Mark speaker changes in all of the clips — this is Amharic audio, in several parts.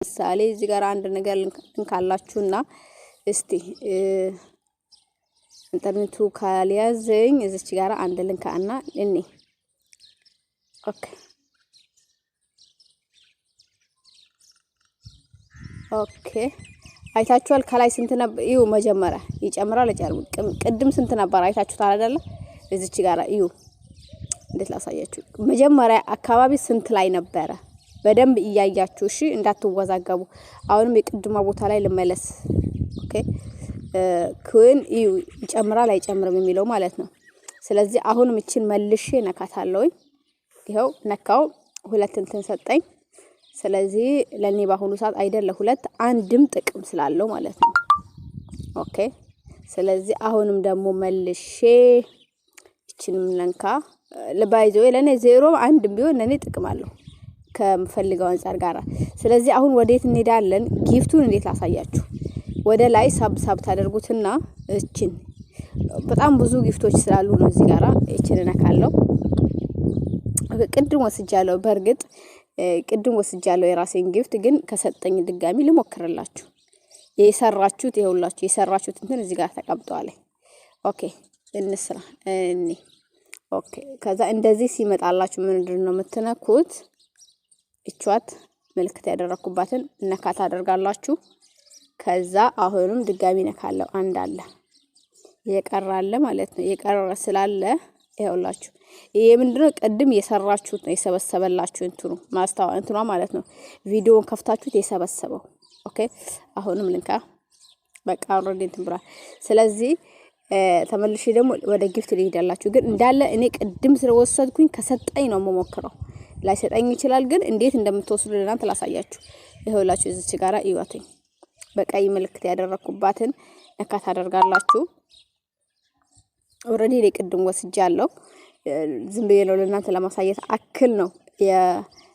Speaker 1: ምሳሌ እዚህ ጋር አንድ ነገር እንካላችሁና እስቲ ኢንተርኔቱ ካልያዘኝ እዚች ጋር አንድ ልንካና እኔ ኦኬ አይታችኋል። ከላይ ስንት ነበር? እዩ መጀመሪያ ይጨምራል ይጨምራል። ቅድም ስንት ነበር አይታችሁታል አይደለ? እዚች ጋር እዩ። እንዴት ላሳያችሁ? መጀመሪያ አካባቢ ስንት ላይ ነበረ? በደንብ እያያችሁ እሺ፣ እንዳትወዛገቡ። አሁንም የቅድማ ቦታ ላይ ልመለስ። ኦኬ ኩን እዩ ይጨምራል አይጨምርም የሚለው ማለት ነው። ስለዚህ አሁንም እቺን መልሼ ነካታለሁኝ። ይሄው ነካው፣ ሁለት እንትን ሰጠኝ። ስለዚህ ለኔ ባሁኑ ሰዓት አይደለ ሁለት አንድም ጥቅም ስላለው ማለት ነው። ኦኬ ስለዚህ አሁንም ደግሞ መልሼ እቺንም ለንካ ለባይዘው ለኔ 0 1 ቢሆን ለኔ ጥቅም አለው ከምፈልገው አንፃር ጋራ። ስለዚህ አሁን ወዴት እንሄዳለን? ጊፍቱን እንዴት ላሳያችሁ። ወደ ላይ ሳብ ታደርጉትና እቺን በጣም ብዙ ጊፍቶች ስላሉ ነው እዚህ ጋራ እቺን ነካለው። ቅድም ወስጃለሁ፣ በርግጥ ቅድም ወስጃለሁ የራሴን ጊፍት፣ ግን ከሰጠኝ ድጋሚ ልሞክርላችሁ። የሰራችሁት ይኸውላችሁ የሰራችሁት እንትን እዚህ ጋር ተቀምጧል። ኦኬ እንስራ እኔ ኦኬ። ከዛ እንደዚህ ሲመጣላችሁ ምንድነው የምትነኩት? እቿት መልክት ያደረኩባትን ነካታ አደርጋላችሁ። ከዛ አሁንም ድጋሚ ነካለው። አንድ አለ የቀራለ ማለት ነው። የቀረ ስላለ ይኸውላችሁ ይሄ ምንድነው ቅድም የሰራችሁት ነው የሰበሰበላችሁ እንትኗ ማለት ነው። ቪዲዮውን ከፍታችሁት የሰበሰበው። ኦኬ አሁንም ልንካ። በቃ ኦሬዲ እንትን ብሏል። ስለዚህ ተመልሼ ደግሞ ወደ ጊፍት ልሄዳላችሁ። ግን እንዳለ እኔ ቅድም ስለወሰድኩኝ ከሰጠኝ ነው መሞክረው። ላይሰጠኝ ይችላል፣ ግን እንዴት እንደምትወስዱ ለናንተ ላሳያችሁ። ይኸውላችሁ እዚች ጋራ ይዋተኝ በቀይ ምልክት ያደረኩባትን ነካት አደርጋላችሁ። ኦሬዲ ለቅድም ወስጃለሁ። ዝም ብዬ ነው ለናንተ ለማሳየት አክል ነው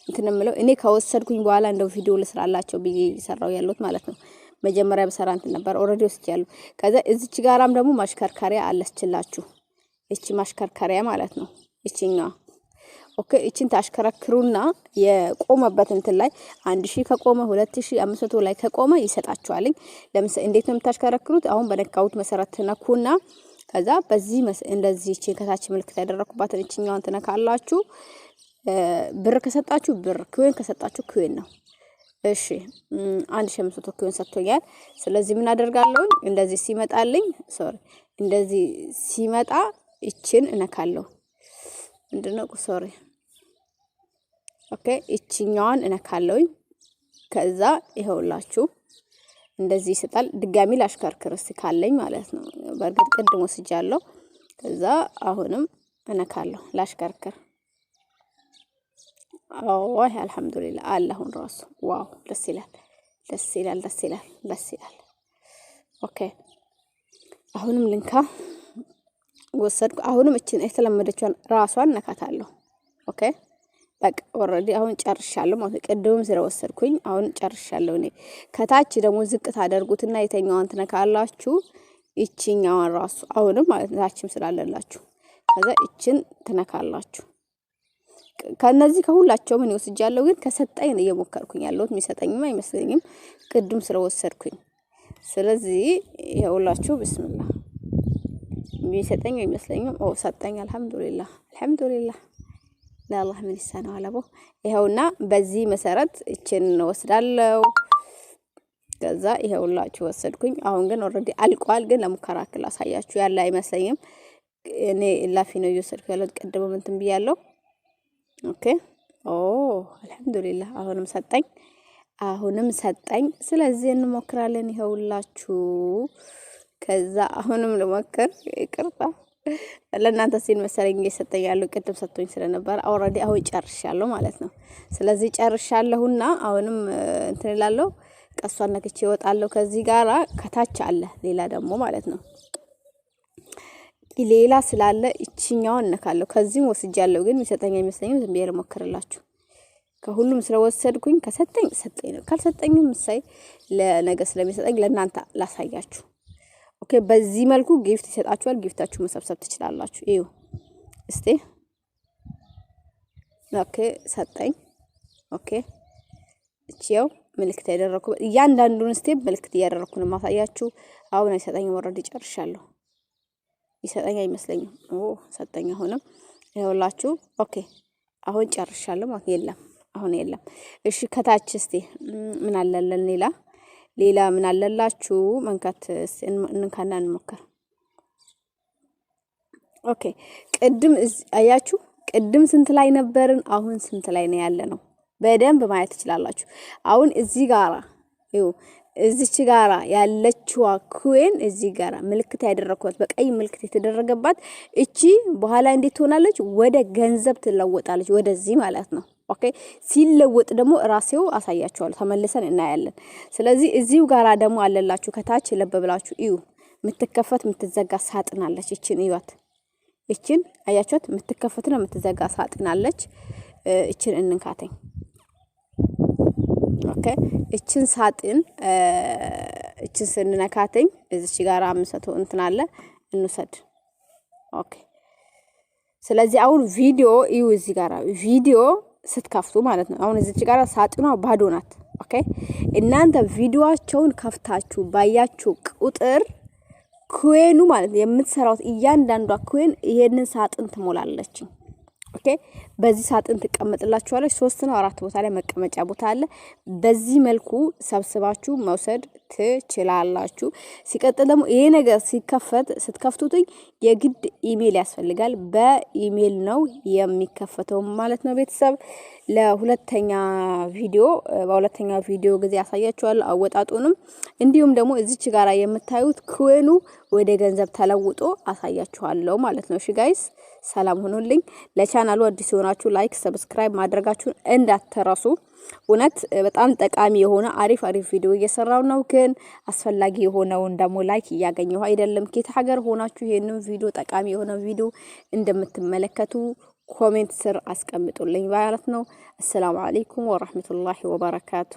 Speaker 1: እንትን የምለው። እኔ ከወሰድኩኝ በኋላ እንደው ቪዲዮ ልስራላችሁ ብዬ ይሰራው ያለሁት ማለት ነው። መጀመሪያ በሰራ እንትን ነበር ኦሬዲ ወስጃለሁ። ከዛ እዚች ጋራም ደግሞ ማሽከርከሪያ አለችላችሁ። እቺ ማሽከርከሪያ ማለት ነው እቺኛ። ኦኬ እቺን ታሽከረክሩና የቆመበት እንትን ላይ 1000 ከቆመ 2500 ላይ ከቆመ ይሰጣችኋል። ለምሳሌ እንዴት ነው የምታሽከረክሩት? አሁን በነካውት መሰረት ተነኩና ከዛ በዚህ እንደዚህ እቺን ከታች ምልክት ያደረኩባትን እቺኛውን ተነካላችሁ። ብር ከሰጣችሁ ብር፣ ኩዌን ከሰጣችሁ ኩዌን ነው። እሺ 1500 ኩዌን ሰጥቶኛል። ስለዚህ ምን አደርጋለሁ? እንደዚህ ሲመጣልኝ እንደዚህ ሲመጣ እቺን እነካለሁ። ምንድነው ሶሪ ኦኬ እቺኛዋን እነካለሁኝ። ከዛ ይኸውላችሁ እንደዚህ ይሰጣል። ድጋሚ ላሽከርክርስ ካለኝ ማለት ነው። በርግጥ ቅድም ወስጃለሁ። ከዛ አሁንም እነካለሁ ላሽከርክር። አዋህ አልহামዱሊላህ አላሁን ራሱ ዋው ደስ ይላል፣ ደስ ይላል፣ ደስ ይላል፣ ደስ ይላል። ኦኬ አሁንም ልንካ ወሰድኩ። አሁንም እቺን የተለመደችውን ራሷን ነካታለሁ። ኦኬ በቃ ኦሬዲ አሁን ጨርሻለሁ ማለት ቅድምም ስለወሰድኩኝ አሁን ጨርሻለሁ። እኔ ከታች ደግሞ ዝቅ ታደርጉትና የተኛውን ትነካላችሁ። እቺኛውን ራሱ አሁንም ማለት ታችም ስላለላችሁ ከዛ እቺን ትነካላችሁ። ከነዚህ ከሁላቸው ምን ይወስጃለሁ፣ ግን ከሰጠኝ ነው እየሞከርኩኝ ያለሁት። የሚሰጠኝም አይመስለኝም ቅድም ስለወሰድኩኝ። ስለዚህ ይኸውላችሁ ቢስሚላህ የሚሰጠኝ አይመስለኝም። ሰጠኝ። አልহামዱሊላህ አልহামዱሊላህ ለአላህ ምን ይሳነው አለቦ። ይሄውና በዚህ መሰረት እቺን ወስዳለሁ። ከዛ ይሄውላችሁ ወሰድኩኝ። አሁን ግን ኦሬዲ አልቋል፣ ግን ለሙከራ ክል አሳያችሁ ያለ አይመስለኝም። እኔ ላፊ ነው እየወሰድኩ ያለሁት። ቀደም እንትን ብያለሁ። ኦኬ አልহামዱሊላህ አሁንም ሰጠኝ። ስለዚህ እንሞክራለን። ይሄውላችሁ ከዛ አሁንም ልሞክር። ይቅርታ ለእናንተ ሲል መሰለኝ እየሰጠኛለሁ። ቅድም ሰጥቶኝ ስለነበር ኦሬዲ አሁን ጨርሻለሁ ማለት ነው። ስለዚህ ጨርሻለሁና አሁንም እንትን እላለሁ። ቀሷን ነክቼ እወጣለሁ። ከዚህ ጋራ ከታች አለ ሌላ ደግሞ ማለት ነው። ሌላ ስላለ እቺኛውን ነካለሁ። ከዚህም ወስጃለሁ፣ ግን የሚሰጠኝ አይመስለኝም። ዝም ብዬ ልሞክርላችሁ። ከሁሉም ስለወሰድኩኝ ከሰጠኝ ሰጠኝ ነው፣ ካልሰጠኝም እሰይ ለነገ ስለሚሰጠኝ ለእናንተ ላሳያችሁ። ኦኬ በዚህ መልኩ ጊፍት ይሰጣችኋል። ጊፍታችሁ መሰብሰብ ትችላላችሁ። እዩ እስቲ ኦኬ ሰጠኝ። ኦኬ እቺው ምልክት ያደረኩ እያንዳንዱን ስቴፕ ምልክት እያደረኩ ነው ማሳያችሁ። አሁን አይሰጠኝም። ወረድ ጨርሻለሁ። ይሰጠኝ አይመስለኝም። ሰጠኝ። አሁንም ይኸውላችሁ። ኦኬ አሁን ጨርሻለሁ ማለት የለም። አሁን የለም። እሺ ከታች እስቲ ምን አለለን? ሌላ ምን አለላችሁ? መንካት እንካና እንሞክር። ኦኬ ቅድም አያችሁ፣ ቅድም ስንት ላይ ነበርን? አሁን ስንት ላይ ነው ያለ ነው? በደንብ ማየት ትችላላችሁ። አሁን እዚህ ጋራ እዚች ጋራ ያለችዋ ኮይን እዚህ ጋራ ምልክት ያደረኩት በቀይ ምልክት የተደረገባት እቺ በኋላ እንዴት ትሆናለች? ወደ ገንዘብ ትለወጣለች፣ ወደዚህ ማለት ነው። ኦኬ ሲለወጥ ደግሞ ራሴው አሳያችኋለሁ፣ ተመልሰን እናያለን። ስለዚህ እዚሁ ጋራ ደግሞ አለላችሁ ከታች ለበብላችሁ እዩ። ምትከፈት ምትዘጋ ሳጥን አለች። እቺን እዩት። እቺን አያችሁት? ምትከፈትና ምትዘጋ ሳጥን አለች። እቺን እንንካተኝ። ኦኬ እቺን ሳጥን እቺን ስንነካተኝ እዚች ጋር 500 እንትን አለ እንውሰድ። ኦኬ ስለዚህ አሁን ቪዲዮ እዩ። እዚህ ጋር ቪዲዮ ስትከፍቱ ማለት ነው። አሁን እዚች ጋር ሳጥኗ ባዶ ናት። ኦኬ እናንተ ቪዲዮአቸውን ከፍታችሁ ባያችሁ ቁጥር ኮይኑ ማለት የምትሰራው እያንዳንዷ ኮይን ይሄንን ሳጥን ትሞላለች። ኦኬ በዚህ ሳጥን ተቀመጥላችኋለች። 3 ነው 4 ቦታ ላይ መቀመጫ ቦታ አለ። በዚህ መልኩ ሰብስባችሁ መውሰድ ትችላላችሁ። ሲቀጥል ደግሞ ይሄ ነገር ስትከፍቱት የግድ ኢሜል ያስፈልጋል። በኢሜል ነው የሚከፈተው ማለት ነው። ቤተሰብ በሁለተኛ ቪዲዮ ጊዜ ያሳያችኋለሁ አወጣጡንም። እንዲሁም ደግሞ እዚች ጋራ የምታዩት ኮይኑ ወደ ገንዘብ ተለውጦ አሳያችኋለሁ ማለት ነው። እሺ ጋይስ ሰላም ሁኑልኝ። ለቻናሉ አዲስ ሆናችሁ ላይክ ሰብስክራይብ ማድረጋችሁን እንዳትረሱ። እውነት በጣም ጠቃሚ የሆነ አሪፍ ቪዲዮ እየሰራው ነው፣ ግን አስፈላጊ የሆነውን ደግሞ ላይክ እያገኘሁ አይደለም። ከየት ሀገር ሆናችሁ ይሄንን ቪዲዮ ጠቃሚ የሆነ ቪዲዮ እንደምትመለከቱ ኮሜንት ስር አስቀምጡልኝ ማለት ነው። አሰላሙ አለይኩም ወራህመቱላሂ ወበረካቱ።